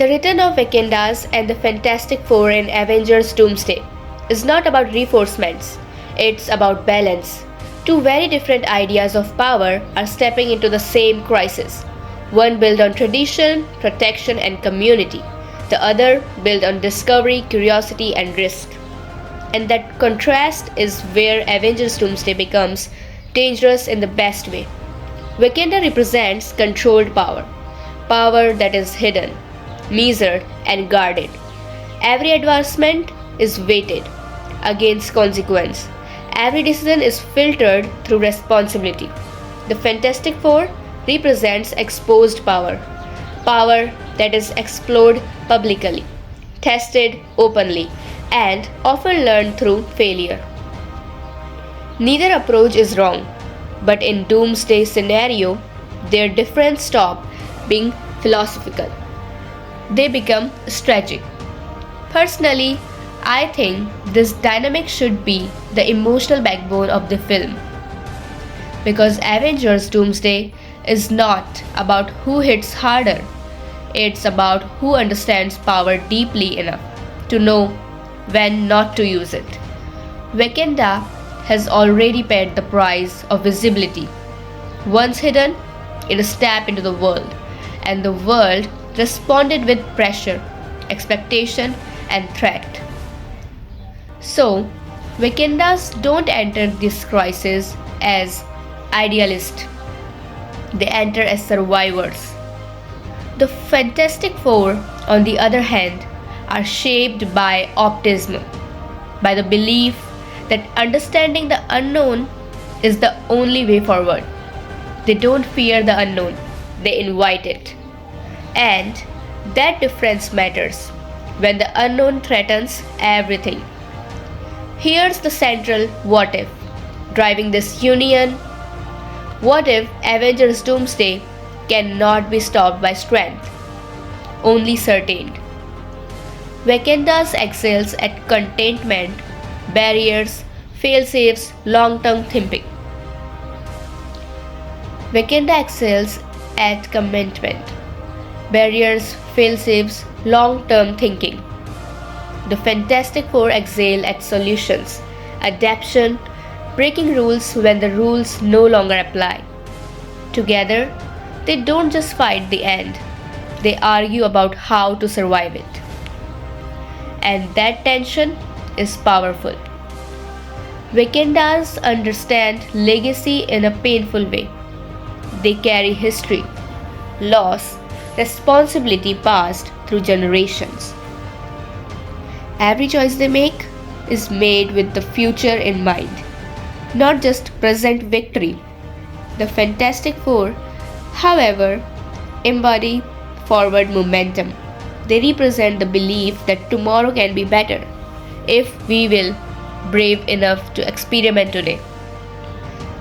The return of Wakandans and the Fantastic Four in Avengers Doomsday is not about reinforcements, it's about balance. Two very different ideas of power are stepping into the same crisis. One built on tradition, protection, and community, the other built on discovery, curiosity, and risk. And that contrast is where Avengers Doomsday becomes dangerous in the best way. Wakanda represents controlled power, power that is hidden, measured, and guarded. Every advancement is weighted against consequence. Every decision is filtered through responsibility. The Fantastic Four represents exposed power, power that is explored publicly, tested openly, and often learned through failure. Neither approach is wrong, but in Doomsday scenario, their difference stop being philosophical. They become strategic. Personally, I think this dynamic should be the emotional backbone of the film. Because Avengers Doomsday is not about who hits harder, it's about who understands power deeply enough to know when not to use it. Wakanda has already paid the price of visibility. Once hidden, it stepped into the world, and the world responded with pressure, expectation, and threat. So, Wakandas don't enter this crisis as idealists, they enter as survivors. The Fantastic Four, on the other hand, are shaped by optimism, by the belief that understanding the unknown is the only way forward. They don't fear the unknown, they invite it. And that difference matters when the unknown threatens everything. Here's the central what if driving this union. What if Avengers Doomsday cannot be stopped by strength, only certain? Wakanda's excels at containment, barriers, fail-safes, long-term thinking. Wakanda excels at commitment, barriers, fail-safes, long-term thinking. The Fantastic Four excel at solutions, adaptation, breaking rules when the rules no longer apply. Together, they don't just fight the end, they argue about how to survive it. And that tension is powerful. Wakandas understand legacy in a painful way. They carry history, loss, responsibility passed through generations. Every choice they make is made with the future in mind, not just present victory. The Fantastic Four, however, embody forward momentum. They represent the belief that tomorrow can be better if we will brave enough to experiment today.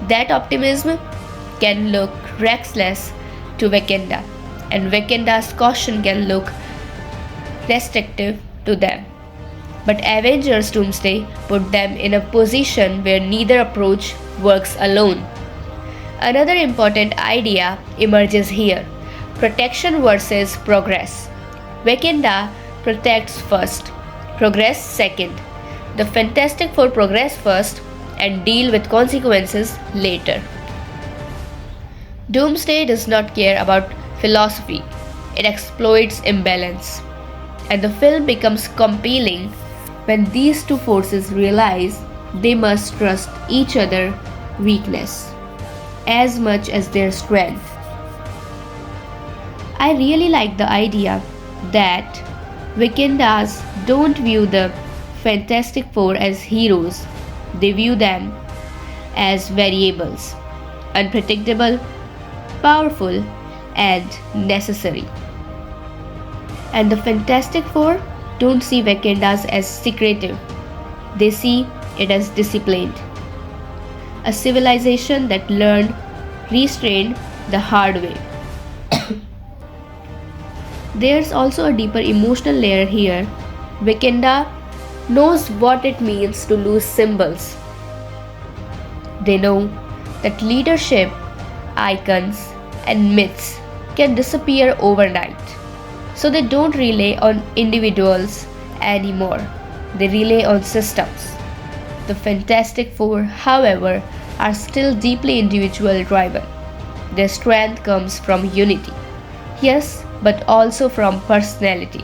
That optimism can look reckless to Wakanda, and Wakanda's caution can look restrictive to them. But Avengers Doomsday put them in a position where neither approach works alone. Another important idea emerges here: protection versus progress. Wakanda protects first, progress second. The Fantastic Four progress first and deal with consequences later. Doomsday does not care about philosophy, it exploits imbalance. And the film becomes compelling when these two forces realize they must trust each other's weakness as much as their strength. I really like the idea that Wakandas don't view the Fantastic Four as heroes, they view them as variables, unpredictable, powerful, and necessary. And the Fantastic Four don't see Wakandas as secretive, they see it as disciplined. A civilization that learned restraint the hard way. There's also a deeper emotional layer here. Wakanda knows what it means to lose symbols. They know that leadership, icons, and myths can disappear overnight. So they don't rely on individuals anymore, they rely on systems. The Fantastic Four, however, are still deeply individual driven. Their strength comes from unity, yes, but also from personality.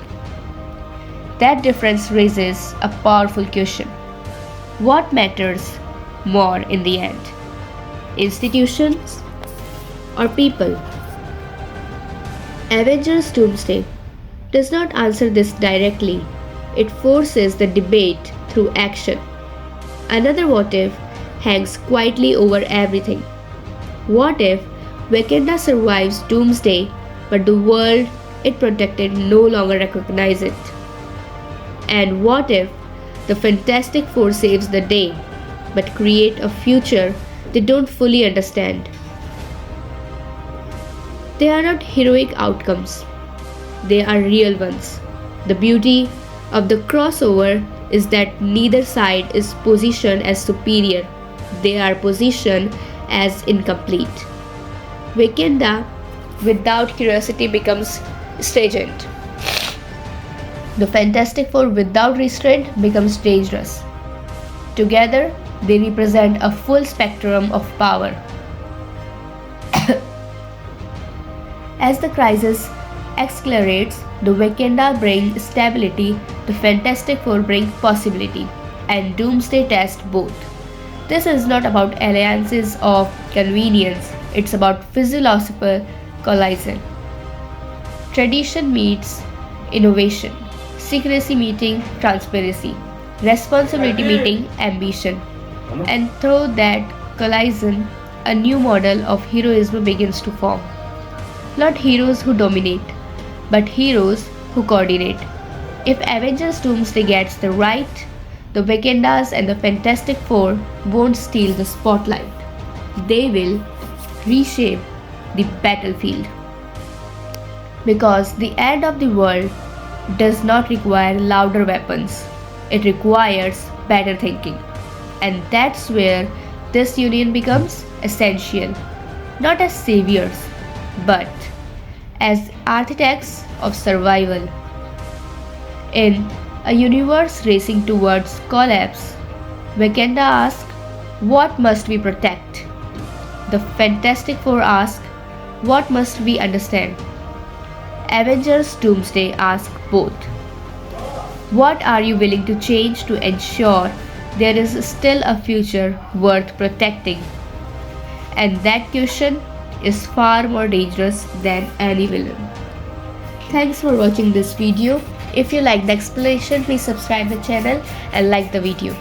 That difference raises a powerful question. What matters more in the end? Institutions or people? Avengers Doomsday does not answer this directly. It forces the debate through action. Another what if hangs quietly over everything. What if Wakanda survives Doomsday, but the world it protected no longer recognizes it? And what if the Fantastic Four saves the day, but create a future they don't fully understand? They are not heroic outcomes, they are real ones. The beauty of the crossover is that neither side is positioned as superior, they are positioned as incomplete. Wakanda without curiosity becomes stagnant. The Fantastic Four without restraint becomes dangerous. Together, they represent a full spectrum of power. As the crisis accelerates, the Wakanda brings stability, the Fantastic Four bring possibility, and Doomsday tests both. This is not about alliances of convenience, it's about physiological collision. Tradition meets innovation, secrecy meeting transparency, responsibility meeting ambition. And through that collision, a new model of heroism begins to form. Not heroes who dominate, but heroes who coordinate. If Avengers Doomsday gets the right, the Wakandas and the Fantastic Four won't steal the spotlight. They will reshape the battlefield. Because the end of the world does not require louder weapons, it requires better thinking. And that's where this union becomes essential, not as saviors, but as architects of survival. In a universe racing towards collapse, Wakanda asks, what must we protect? The Fantastic Four ask, what must we understand? Avengers Doomsday ask both. What are you willing to change to ensure there is still a future worth protecting? And that question is far more dangerous than any villain. Thanks for watching this video. If you like the explanation, please subscribe the channel and like the video.